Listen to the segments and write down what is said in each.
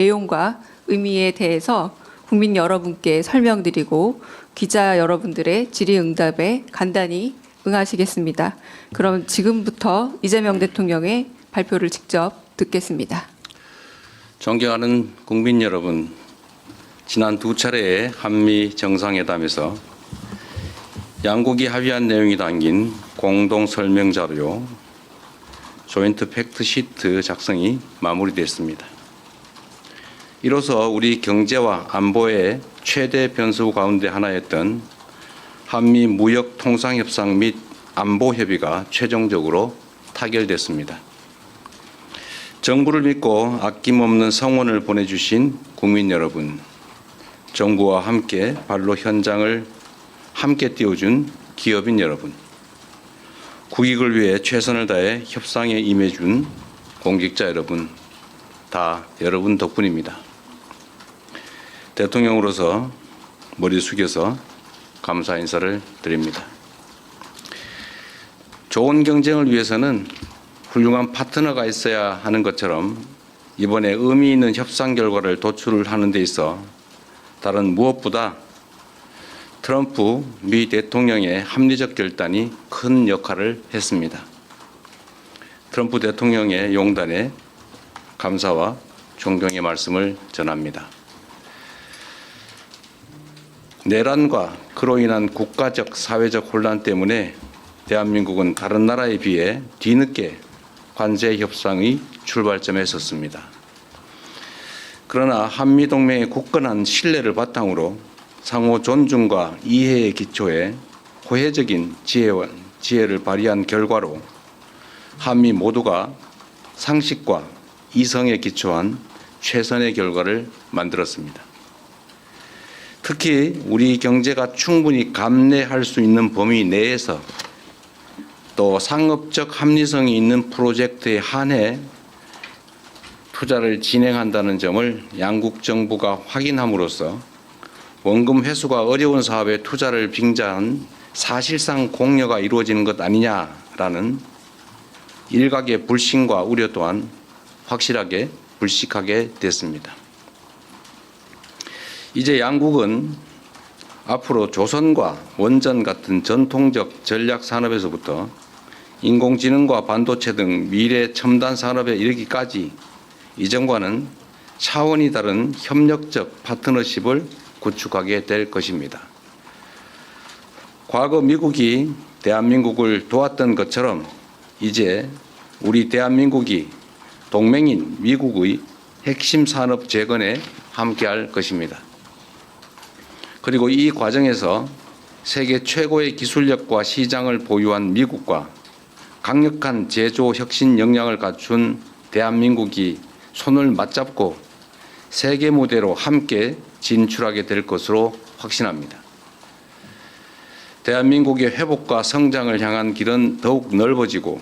내용과 의미에 대해서 국민 여러분께 설명드리고 기자 여러분들의 질의응답에 간단히 응하시겠습니다. 그럼 지금부터 이재명 대통령의 발표를 직접 듣겠습니다. 존경하는 국민 여러분, 지난 두 차례의 한미 정상회담에서 양국이 합의한 내용이 담긴 공동 설명 자료 조인트 팩트 시트 작성이 마무리됐습니다. 이로써 우리 경제와 안보의 최대 변수 가운데 하나였던 한미 무역 통상 협상 및 안보 협의가 최종적으로 타결됐습니다. 정부를 믿고 아낌없는 성원을 보내주신 국민 여러분, 정부와 함께 발로 현장을 함께 띄워준 기업인 여러분, 국익을 위해 최선을 다해 협상에 임해준 공직자 여러분, 다 여러분 덕분입니다. 대통령으로서 머리 숙여서 감사 인사를 드립니다. 좋은 경쟁을 위해서는 훌륭한 파트너가 있어야 하는 것처럼 이번에 의미 있는 협상 결과를 도출하는 데 있어 다른 무엇보다 트럼프 미 대통령의 합리적 결단이 큰 역할을 했습니다. 트럼프 대통령의 용단에 감사와 존경의 말씀을 전합니다. 내란과 그로 인한 국가적, 사회적 혼란 때문에 대한민국은 다른 나라에 비해 뒤늦게 관세 협상의 출발점에 섰습니다. 그러나 한미동맹의 굳건한 신뢰를 바탕으로 상호 존중과 이해의 기초에 호혜적인 지혜를 발휘한 결과로 한미 모두가 상식과 이성에 기초한 최선의 결과를 만들었습니다. 특히 우리 경제가 충분히 감내할 수 있는 범위 내에서 또 상업적 합리성이 있는 프로젝트에 한해 투자를 진행한다는 점을 양국 정부가 확인함으로써 원금 회수가 어려운 사업에 투자를 빙자한 사실상 공여가 이루어지는 것 아니냐라는 일각의 불신과 우려 또한 확실하게 불식하게 됐습니다. 이제 양국은 앞으로 조선과 원전 같은 전통적 전략 산업에서부터 인공지능과 반도체 등 미래 첨단 산업에 이르기까지 이전과는 차원이 다른 협력적 파트너십을 구축하게 될 것입니다. 과거 미국이 대한민국을 도왔던 것처럼 이제 우리 대한민국이 동맹인 미국의 핵심 산업 재건에 함께할 것입니다. 그리고 이 과정에서 세계 최고의 기술력과 시장을 보유한 미국과 강력한 제조 혁신 역량을 갖춘 대한민국이 손을 맞잡고 세계 무대로 함께 진출하게 될 것으로 확신합니다. 대한민국의 회복과 성장을 향한 길은 더욱 넓어지고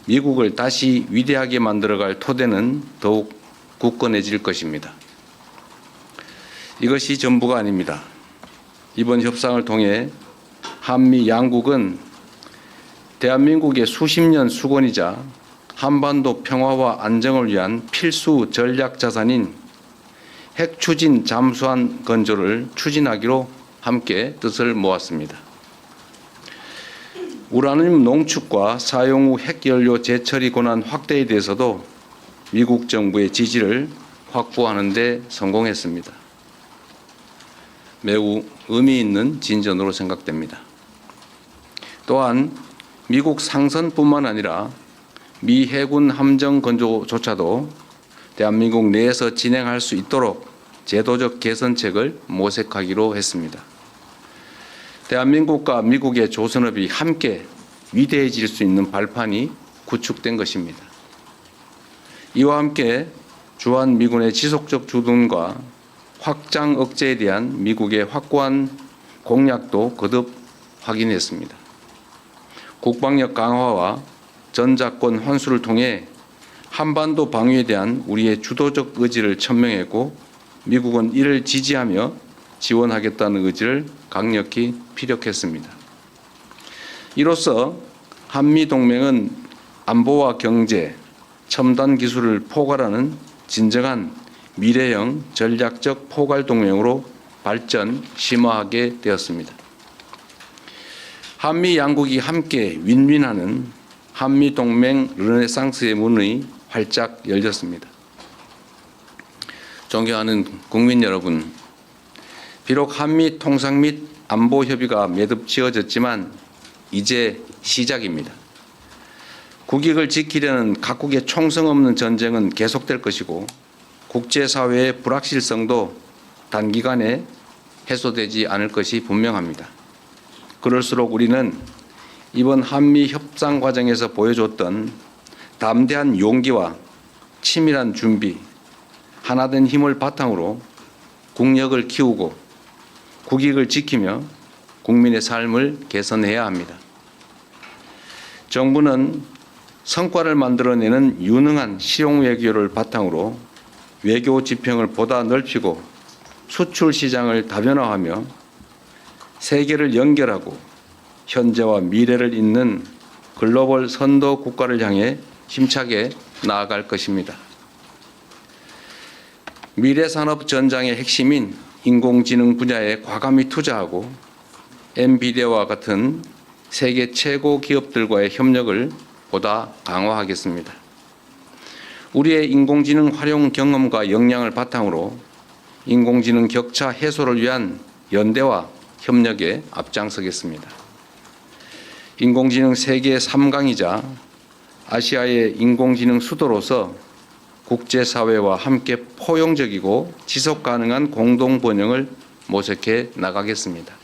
미국을 다시 위대하게 만들어갈 토대는 더욱 굳건해질 것입니다. 이것이 전부가 아닙니다. 이번 협상을 통해 한미 양국은 대한민국의 수십 년 수건이자 한반도 평화와 안정을 위한 필수 전략 자산인 핵 추진 잠수함 건조를 추진하기로 함께 뜻을 모았습니다. 우라늄 농축과 사용 후 핵연료 재처리 권한 확대에 대해서도 미국 정부의 지지를 확보하는 데 성공했습니다. 매우 의미 있는 진전으로 생각됩니다. 또한 미국 상선뿐만 아니라 미 해군 함정 건조조차도 대한민국 내에서 진행할 수 있도록 제도적 개선책을 모색하기로 했습니다. 대한민국과 미국의 조선업이 함께 위대해질 수 있는 발판이 구축된 것입니다. 이와 함께 주한미군의 지속적 주둔과 확장 억제에 대한 미국의 확고한 공약도 거듭 확인했습니다. 국방력 강화와 전작권 환수를 통해 한반도 방위에 대한 우리의 주도적 의지를 천명했고 미국은 이를 지지하며 지원하겠다는 의지를 강력히 피력했습니다. 이로써 한미동맹은 안보와 경제, 첨단 기술을 포괄하는 진정한 미래형 전략적 포괄 동맹으로 발전 심화하게 되었습니다. 한미 양국이 함께 윈윈하는 한미 동맹 르네상스의 문이 활짝 열렸습니다. 존경하는 국민 여러분, 비록 한미 통상 및 안보 협의가 매듭 지어졌지만 이제 시작입니다. 국익을 지키려는 각국의 총성 없는 전쟁은 계속될 것이고 국제사회의 불확실성도 단기간에 해소되지 않을 것이 분명합니다. 그럴수록 우리는 이번 한미 협상 과정에서 보여줬던 담대한 용기와 치밀한 준비, 하나된 힘을 바탕으로 국력을 키우고 국익을 지키며 국민의 삶을 개선해야 합니다. 정부는 성과를 만들어내는 유능한 실용 외교를 바탕으로 외교 지평을 보다 넓히고 수출 시장을 다변화하며 세계를 연결하고 현재와 미래를 잇는 글로벌 선도 국가를 향해 힘차게 나아갈 것입니다. 미래산업 전장의 핵심인 인공지능 분야에 과감히 투자하고 엔비디아와 같은 세계 최고 기업들과의 협력을 보다 강화하겠습니다. 우리의 인공지능 활용 경험과 역량을 바탕으로 인공지능 격차 해소를 위한 연대와 협력에 앞장서겠습니다. 인공지능 세계 3강이자 아시아의 인공지능 수도로서 국제사회와 함께 포용적이고 지속 가능한 공동 번영을 모색해 나가겠습니다.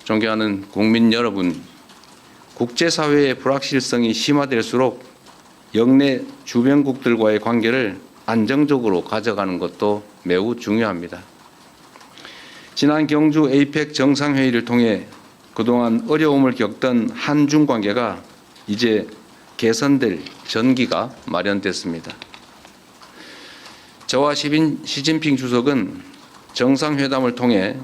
존경하는 국민 여러분, 국제사회의 불확실성이 심화될수록 영내 주변국들과의 관계를 안정적으로 가져가는 것도 매우 중요합니다. 지난 경주 에이펙 정상회의를 통해 그동안 어려움을 겪던 한중 관계가 이제 개선될 전기가 마련됐습니다. 저와 시진핑 주석은 정상회담을 통해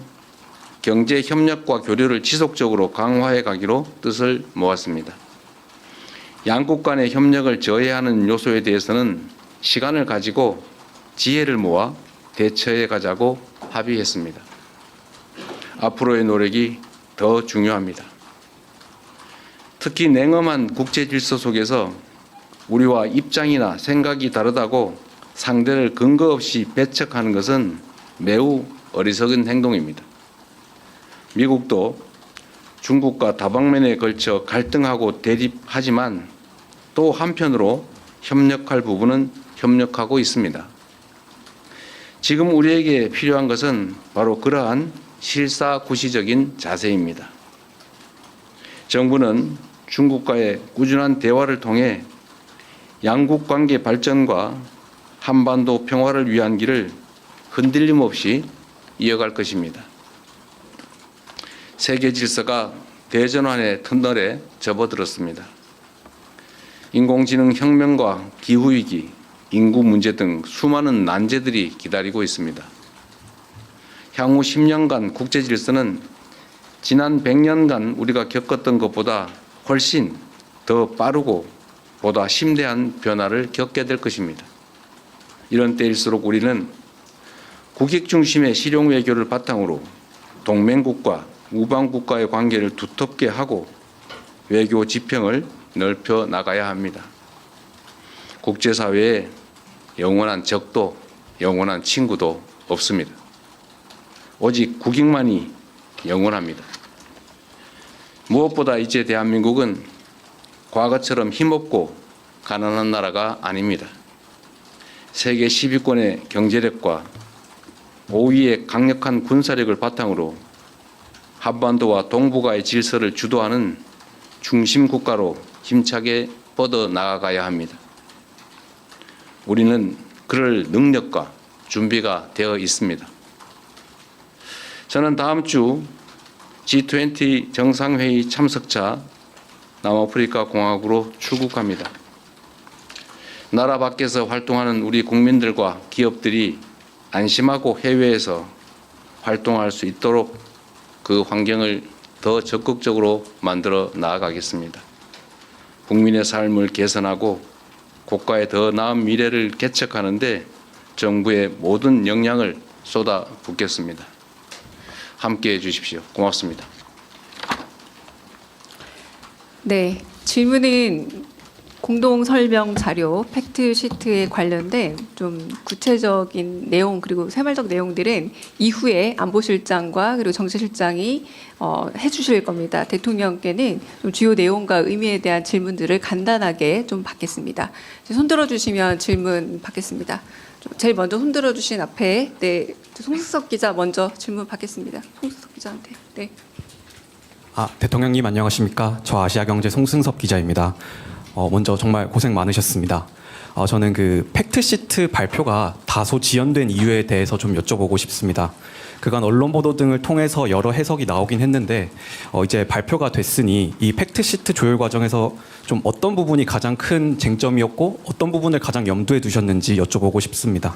경제 협력과 교류를 지속적으로 강화해 가기로 뜻을 모았습니다. 양국 간의 협력을 저해하는 요소에 대해서는 시간을 가지고 지혜를 모아 대처해 가자고 합의했습니다. 앞으로의 노력이 더 중요합니다. 특히 냉엄한 국제 질서 속에서 우리와 입장이나 생각이 다르다고 상대를 근거 없이 배척하는 것은 매우 어리석은 행동입니다. 미국도 중국과 다방면에 걸쳐 갈등하고 대립하지만 또 한편으로 협력할 부분은 협력하고 있습니다. 지금 우리에게 필요한 것은 바로 그러한 실사구시적인 자세입니다. 정부는 중국과의 꾸준한 대화를 통해 양국 관계 발전과 한반도 평화를 위한 길을 흔들림 없이 이어갈 것입니다. 세계 질서가 대전환의 터널에 접어들었습니다. 인공지능 혁명과 기후위기, 인구 문제 등 수많은 난제들이 기다리고 있습니다. 향후 10년간 국제 질서는 지난 100년간 우리가 겪었던 것보다 훨씬 더 빠르고 보다 심대한 변화를 겪게 될 것입니다. 이런 때일수록 우리는 국익 중심의 실용 외교를 바탕으로 동맹국과 우방국과의 관계를 두텁게 하고 외교 지평을 넓혀 나가야 합니다. 국제사회에 영원한 적도 영원한 친구도 없습니다. 오직 국익만이 영원합니다. 무엇보다 이제 대한민국은 과거처럼 힘없고 가난한 나라가 아닙니다. 세계 10위권의 경제력과 5위의 강력한 군사력을 바탕으로 한반도와 동북아의 질서를 주도하는 중심 국가로 힘차게 뻗어 나아가야 합니다. 우리는 그럴 능력과 준비가 되어 있습니다. 저는 다음 주 G20 정상회의 참석차 남아프리카 공화국으로 출국합니다. 나라 밖에서 활동하는 우리 국민들과 기업들이 안심하고 해외에서 활동할 수 있도록 그 환경을 더 적극적으로 만들어 나아가겠습니다. 국민의 삶을 개선하고 국가의 더 나은 미래를 개척하는데 정부의 모든 역량을 쏟아붓겠습니다. 함께해 주십시오. 고맙습니다. 네, 질문은 공동 설명 자료 팩트 시트에 관련된 좀 구체적인 내용 그리고 세말적 내용들은 이후에 안보실장과 그리고 정치실장이 해주실 겁니다. 대통령께는 좀 주요 내용과 의미에 대한 질문들을 간단하게 좀 받겠습니다. 손 들어주시면 질문 받겠습니다. 제일 먼저 손 들어주신 앞에 네 송승섭 기자 먼저 질문 받겠습니다. 송승섭 기자한테. 네. 대통령님 안녕하십니까? 저 아시아경제 송승섭 기자입니다. 먼저 정말 고생 많으셨습니다. 저는 그 팩트시트 발표가 다소 지연된 이유에 대해서 좀 여쭤보고 싶습니다. 그간 언론 보도 등을 통해서 여러 해석이 나오긴 했는데 이제 발표가 됐으니 이 팩트시트 조율 과정에서 좀 어떤 부분이 가장 큰 쟁점이었고 어떤 부분을 가장 염두에 두셨는지 여쭤보고 싶습니다.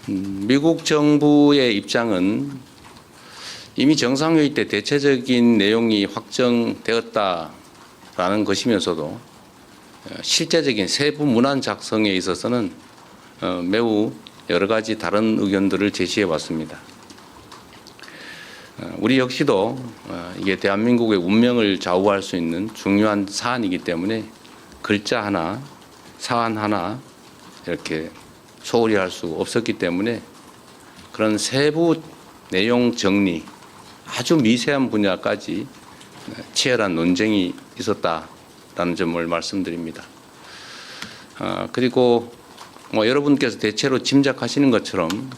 미국 정부의 입장은 이미 정상회의 때 대체적인 내용이 확정되었다라는 것이면서도 실제적인 세부 문안 작성에 있어서는 매우 여러 가지 다른 의견들을 제시해 왔습니다. 우리 역시도 이게 대한민국의 운명을 좌우할 수 있는 중요한 사안이기 때문에 글자 하나, 사안 하나 이렇게 소홀히 할 수 없었기 때문에 그런 세부 내용 정리, 아주 미세한 분야까지 치열한 논쟁이 있었다라는 점을 말씀드립니다. 그리고 여러분께서 대체로 짐작하시는 것처럼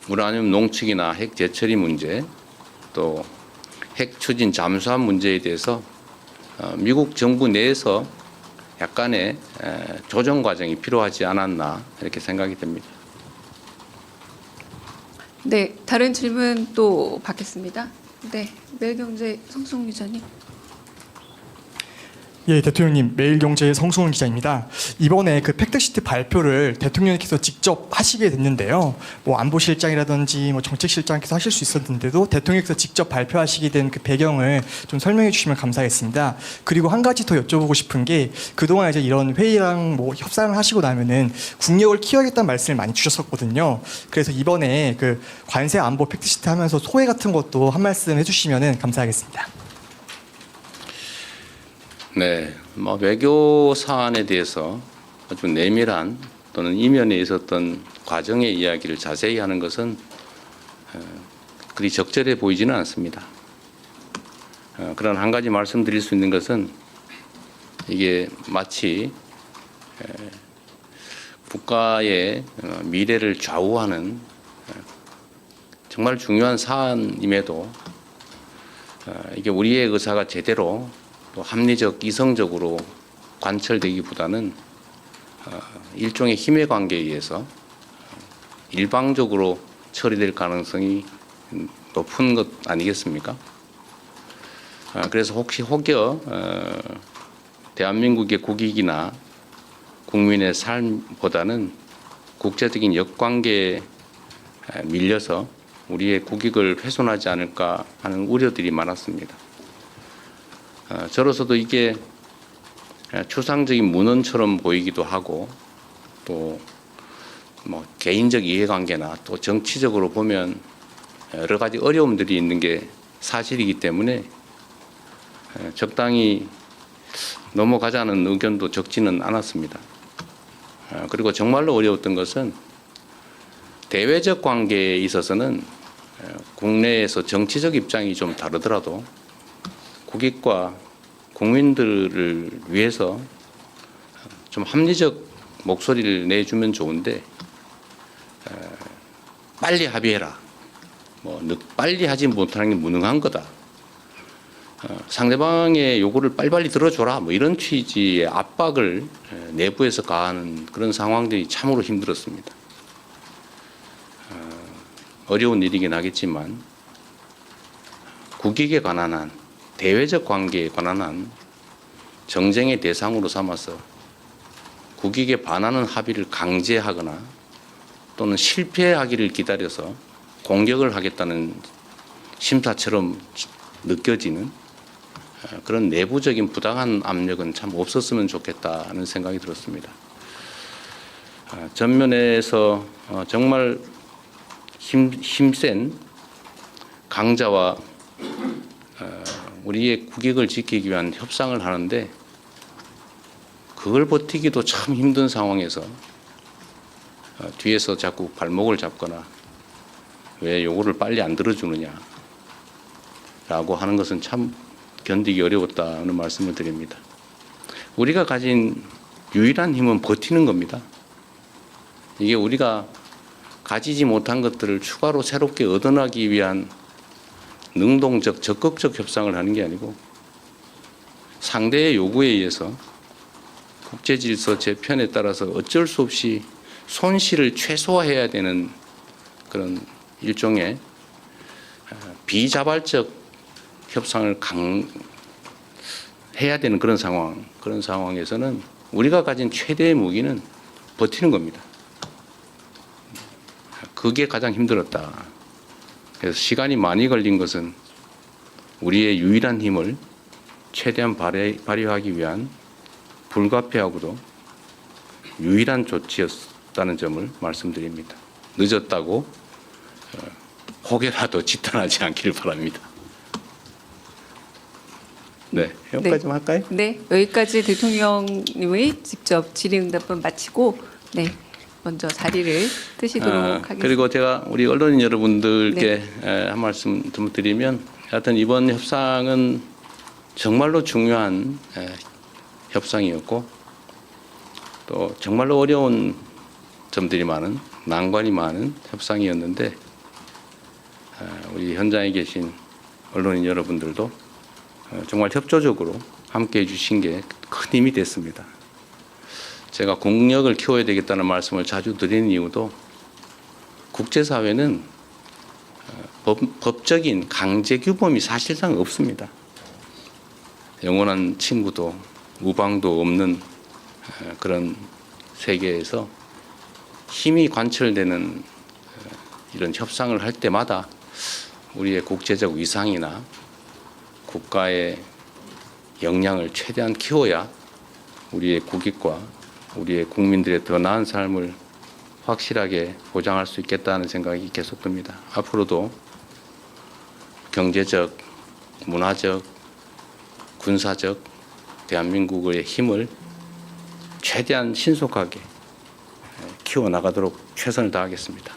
우라늄 농축이나 핵 재처리 문제, 또 핵 추진 잠수함 문제에 대해서 미국 정부 내에서 약간의 조정 과정이 필요하지 않았나 이렇게 생각이 됩니다. 네, 다른 질문 또 받겠습니다. 네, 매일경제 성승훈 기자님. 예, 대통령님, 매일경제의 성승훈 기자입니다. 이번에 그 팩트시트 발표를 대통령께서 직접 하시게 됐는데요. 뭐 안보실장이라든지 뭐 정책실장께서 하실 수 있었는데도 대통령께서 직접 발표하시게 된 그 배경을 좀 설명해 주시면 감사하겠습니다. 그리고 한 가지 더 여쭤보고 싶은 게 그동안 이제 이런 회의랑 뭐 협상을 하시고 나면은 국력을 키워야겠다는 말씀을 많이 주셨었거든요. 그래서 이번에 그 관세 안보 팩트시트 하면서 소회 같은 것도 한 말씀 해주시면은 감사하겠습니다. 네, 외교 사안에 대해서 아주 내밀한 또는 이면에 있었던 과정의 이야기를 자세히 하는 것은 그리 적절해 보이지는 않습니다. 그러나 한 가지 말씀드릴 수 있는 것은 이게 마치 국가의 미래를 좌우하는 정말 중요한 사안임에도 이게 우리의 의사가 제대로 또 합리적, 이성적으로 관철되기보다는 일종의 힘의 관계에 의해서 일방적으로 처리될 가능성이 높은 것 아니겠습니까? 그래서 혹여 대한민국의 국익이나 국민의 삶보다는 국제적인 역관계에 밀려서 우리의 국익을 훼손하지 않을까 하는 우려들이 많았습니다. 저로서도 이게 추상적인 문헌처럼 보이기도 하고 또 개인적 이해관계나 또 정치적으로 보면 여러 가지 어려움들이 있는 게 사실이기 때문에 적당히 넘어가자는 의견도 적지는 않았습니다. 그리고 정말로 어려웠던 것은 대외적 관계에 있어서는 국내에서 정치적 입장이 좀 다르더라도 국익과 국민들을 위해서 좀 합리적 목소리를 내주면 좋은데 빨리 합의해라. 빨리 하지 못하는 게 무능한 거다. 상대방의 요구를 빨리빨리 들어줘라. 이런 취지의 압박을 내부에서 가하는 그런 상황들이 참으로 힘들었습니다. 어려운 일이긴 하겠지만 국익에 관한 한 대외적 관계에 관한 한 정쟁의 대상으로 삼아서 국익에 반하는 합의를 강제하거나 또는 실패하기를 기다려서 공격을 하겠다는 심사처럼 느껴지는 그런 내부적인 부당한 압력은 참 없었으면 좋겠다는 생각이 들었습니다. 전면에서 정말 힘센 강자와 우리의 국익을 지키기 위한 협상을 하는데 그걸 버티기도 참 힘든 상황에서 뒤에서 자꾸 발목을 잡거나 왜 요거를 빨리 안 들어주느냐라고 하는 것은 참 견디기 어려웠다는 말씀을 드립니다. 우리가 가진 유일한 힘은 버티는 겁니다. 이게 우리가 가지지 못한 것들을 추가로 새롭게 얻어나기 위한 능동적, 적극적 협상을 하는 게 아니고 상대의 요구에 의해서 국제질서 재편에 따라서 어쩔 수 없이 손실을 최소화해야 되는 그런 일종의 비자발적 협상을 해야 되는 그런 상황에서는 우리가 가진 최대의 무기는 버티는 겁니다. 그게 가장 힘들었다. 그래서 시간이 많이 걸린 것은 우리의 유일한 힘을 최대한 발휘하기 위한 불가피하고도 유일한 조치였다는 점을 말씀드립니다. 늦었다고 혹여라도 지탄하지 않기를 바랍니다. 네, 여기까지만 할까요? 네, 여기까지 대통령님의 직접 질의응답은 마치고 네, 먼저 자리를 뜨시도록 하겠습니다. 그리고 제가 우리 언론인 여러분들께 한 말씀 좀 드리면 하여튼 이번 협상은 정말로 중요한 협상이었고 또 정말로 어려운 점들이 많은 난관이 많은 협상이었는데 우리 현장에 계신 언론인 여러분들도 정말 협조적으로 함께해 주신 게 큰 힘이 됐습니다. 제가 국력을 키워야 되겠다는 말씀을 자주 드리는 이유도 국제사회는 법적인 강제 규범이 사실상 없습니다. 영원한 친구도 우방도 없는 그런 세계에서 힘이 관철되는 이런 협상을 할 때마다 우리의 국제적 위상이나 국가의 역량을 최대한 키워야 우리의 국익과 우리의 국민들의 더 나은 삶을 확실하게 보장할 수 있겠다는 생각이 계속 듭니다. 앞으로도 경제적, 문화적, 군사적 대한민국의 힘을 최대한 신속하게 키워나가도록 최선을 다하겠습니다.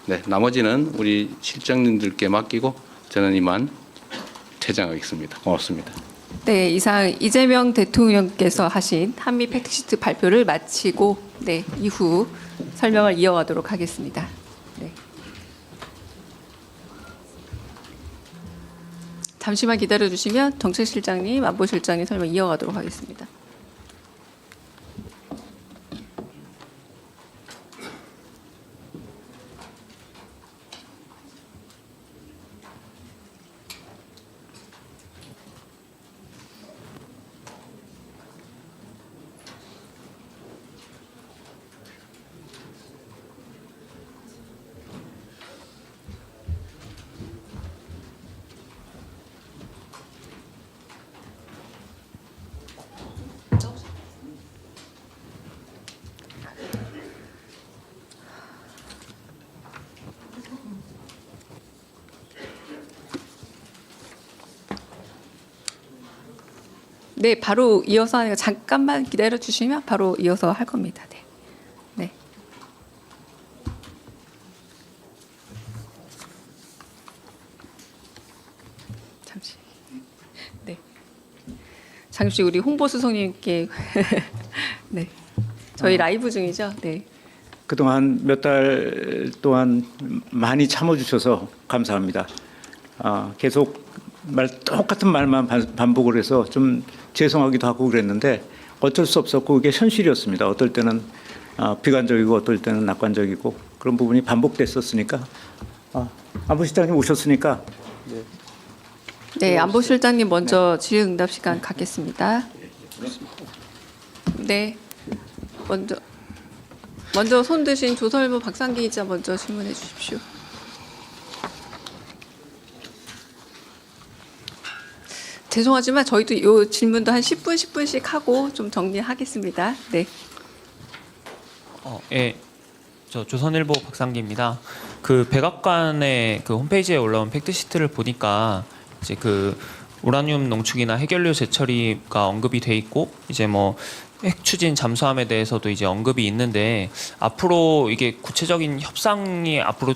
네, 나머지는 우리 실장님들께 맡기고 저는 이만 퇴장하겠습니다. 고맙습니다. 네, 이상 이재명 대통령께서 하신 한미 팩트시트 발표를 마치고 네, 이후 설명을 이어가도록 하겠습니다. 네. 잠시만 기다려 주시면 정책실장님, 안보실장님 설명 이어가도록 하겠습니다. 네, 바로 이어서 하니까 잠깐만 기다려 주시면 바로 이어서 할 겁니다. 네. 네. 잠시. 네. 잠시 우리 홍보수석님께 네. 저희 라이브 중이죠. 네. 그동안 몇 달 동안 많이 참아주셔서 감사합니다. 계속 똑같은 말만 반복을 해서 좀 죄송하기도 하고 그랬는데 어쩔 수 없었고 그게 현실이었습니다. 어떨 때는 비관적이고 어떨 때는 낙관적이고 그런 부분이 반복됐었으니까 안보실장님 오셨으니까 네, 안보실장님 먼저 질의응답 시간 갖겠습니다. 네, 먼저 손 드신 조설모 박상기 기자 먼저 질문해 주십시오. 죄송하지만 저희도 이 질문도 한 10분씩 하고 좀 정리하겠습니다. 네. 예, 저 조선일보 박상기입니다. 그 백악관의 그 홈페이지에 올라온 팩트시트를 보니까 이제 그 우라늄 농축이나 핵연료 재처리가 언급이 돼 있고 이제 뭐 핵 추진 잠수함에 대해서도 이제 언급이 있는데 앞으로 이게 구체적인 협상이 앞으로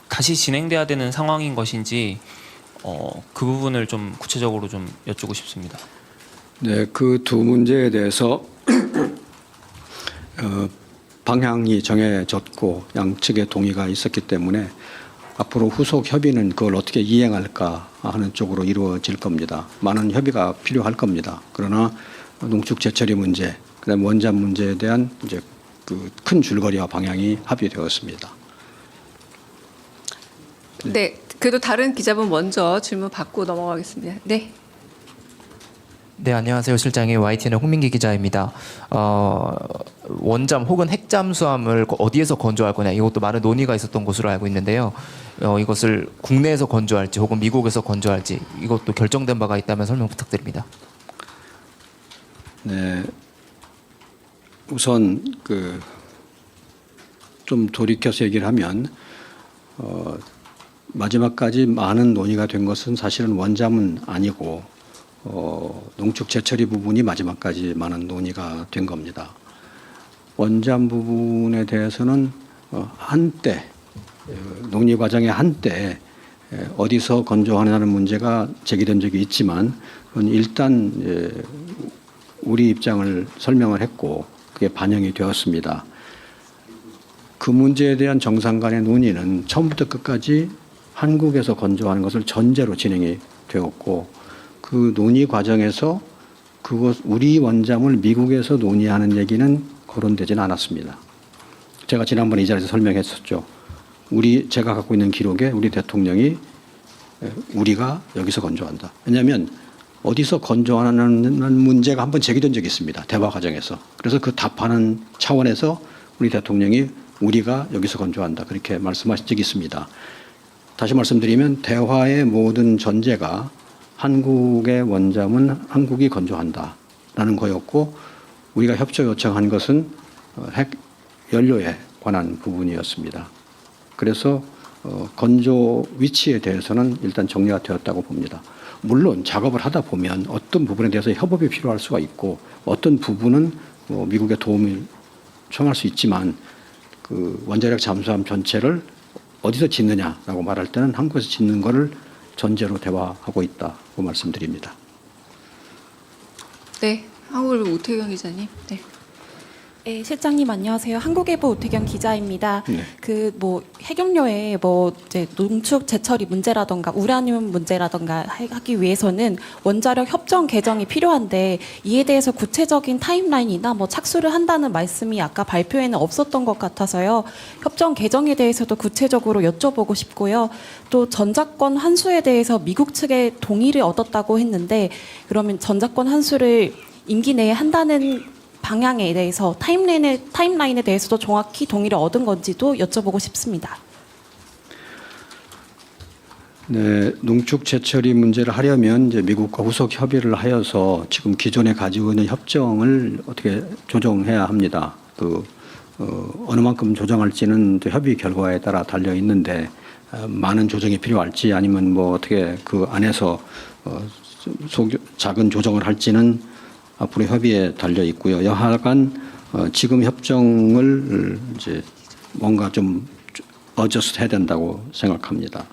다시 진행돼야 되는 상황인 것인지 그 부분을 좀 구체적으로 좀 여쭈고 싶습니다. 네, 그 두 문제에 대해서 방향이 정해졌고 양측의 동의가 있었기 때문에 앞으로 후속 협의는 그걸 어떻게 이행할까 하는 쪽으로 이루어질 겁니다. 많은 협의가 필요할 겁니다. 그러나 농축 재처리 문제, 그다음 원전 문제에 대한 이제 그 큰 줄거리와 방향이 합의되었습니다. 네. 그래도 다른 기자분 먼저 질문 받고 넘어가겠습니다. 네. 네, 안녕하세요. 실장의 YTN의 홍민기 기자입니다. 원잠 혹은 핵잠수함을 어디에서 건조할 거냐, 이것도 많은 논의가 있었던 것으로 알고 있는데요. 이것을 국내에서 건조할지 혹은 미국에서 건조할지 이것도 결정된 바가 있다면 설명 부탁드립니다. 네, 우선 좀 돌이켜서 얘기를 하면 마지막까지 많은 논의가 된 것은 사실은 원잠은 아니고 농축 재처리 부분이 마지막까지 많은 논의가 된 겁니다. 원잠 부분에 대해서는 한때 논의 과정의 한때 어디서 건조하느냐는 문제가 제기된 적이 있지만 그건 일단 우리 입장을 설명을 했고 그게 반영이 되었습니다. 그 문제에 대한 정상 간의 논의는 처음부터 끝까지 한국에서 건조하는 것을 전제로 진행이 되었고 그 논의 과정에서 우리 원잠을 미국에서 논의하는 얘기는 거론되지는 않았습니다. 제가 지난번에 이 자리에서 설명했었죠. 제가 갖고 있는 기록에 우리 대통령이 우리가 여기서 건조한다. 왜냐하면 어디서 건조하는 문제가 한번 제기된 적이 있습니다. 대화 과정에서. 그래서 그 답하는 차원에서 우리 대통령이 우리가 여기서 건조한다. 그렇게 말씀하신 적이 있습니다. 다시 말씀드리면 대화의 모든 전제가 한국의 원잠은 한국이 건조한다라는 거였고 우리가 협조 요청한 것은 핵 연료에 관한 부분이었습니다. 그래서 건조 위치에 대해서는 일단 정리가 되었다고 봅니다. 물론 작업을 하다 보면 어떤 부분에 대해서 협업이 필요할 수가 있고 어떤 부분은 미국의 도움을 청할 수 있지만 그 원자력 잠수함 전체를 어디서 짓느냐라고 말할 때는 한국에서 짓는 거를 전제로 대화하고 있다고 말씀드립니다. 네. 한국일보 오태경 기자님. 네. 네, 실장님 안녕하세요. 한국일보 오태경 기자입니다. 네. 핵연료의 이제 농축 재처리 문제라던가 우라늄 문제라던가 하기 위해서는 원자력 협정 개정이 필요한데 이에 대해서 구체적인 타임라인이나 착수를 한다는 말씀이 아까 발표에는 없었던 것 같아서요. 협정 개정에 대해서도 구체적으로 여쭤보고 싶고요. 또 전자권 환수에 대해서 미국 측의 동의를 얻었다고 했는데 그러면 전자권 환수를 임기 내에 한다는 방향에 대해서 타임라인에 대해서도 정확히 동의를 얻은 건지도 여쭤보고 싶습니다. 네, 농축 재처리 문제를 하려면 이제 미국과 후속 협의를 하여서 지금 기존에 가지고 있는 협정을 어떻게 조정해야 합니다. 어느 만큼 조정할지는 협의 결과에 따라 달려 있는데 많은 조정이 필요할지 아니면 어떻게 그 안에서 작은 조정을 할지는 앞으로 협의에 달려 있고요. 여하간 지금 협정을 이제 뭔가 좀 어저스트 해야 된다고 생각합니다.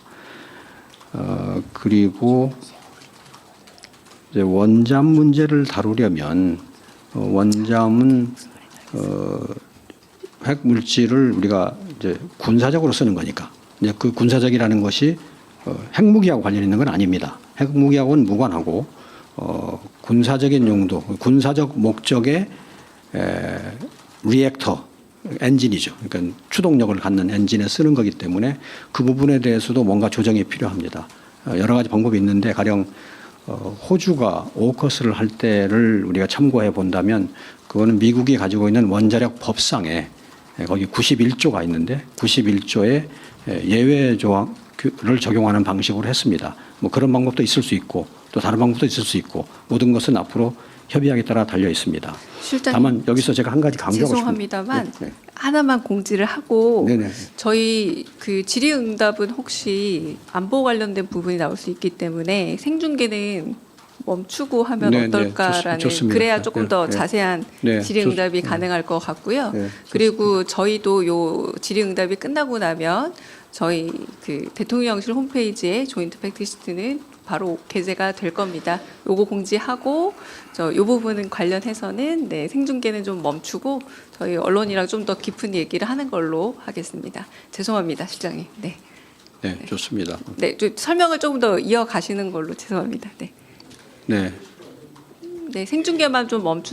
그리고 이제 원잠 문제를 다루려면 원잠은 핵 물질을 우리가 이제 군사적으로 쓰는 거니까 이제 그 군사적이라는 것이 핵무기하고 관련 있는 건 아닙니다. 핵무기하고는 무관하고 군사적인 용도, 군사적 목적의 리액터 엔진이죠. 그러니까 추동력을 갖는 엔진에 쓰는 거기 때문에 그 부분에 대해서도 뭔가 조정이 필요합니다. 여러 가지 방법이 있는데 가령 호주가 오커스를 할 때를 우리가 참고해 본다면 그거는 미국이 가지고 있는 원자력 법상에 거기 91조가 있는데 91조에 예외 조항을 적용하는 방식으로 했습니다. 그런 방법도 있을 수 있고 또 다른 방법도 있을 수 있고 모든 것은 앞으로 협의하에 따라 달려 있습니다. 실장님, 다만 여기서 제가 한 가지 강조하고 싶은 죄송합니다만 네, 네. 하나만 공지를 하고 네네. 저희 그 질의응답은 혹시 안보 관련된 부분이 나올 수 있기 때문에 생중계는 멈추고 하면 네, 네. 어떨까라는 좋습니다. 그래야 조금 더 네. 자세한 네, 질의응답이 가능할 것 같고요. 네, 그리고 저희도 요 질의응답이 끝나고 나면 저희 그 대통령실 홈페이지에 조인트 팩트시트는 바로 게재가 될 겁니다. 요거 공지하고 요 부분은 관련해서는 네, 생중계는 좀 멈추고 저희 언론이랑 좀 더 깊은 얘기를 하는 걸로 하겠습니다. 죄송합니다, 실장님. 네, 네, 좋습니다. 네, 좀 설명을 조금 더 이어가시는 걸로 죄송합니다. 네, 네. 네, 생중계만 좀 멈춘.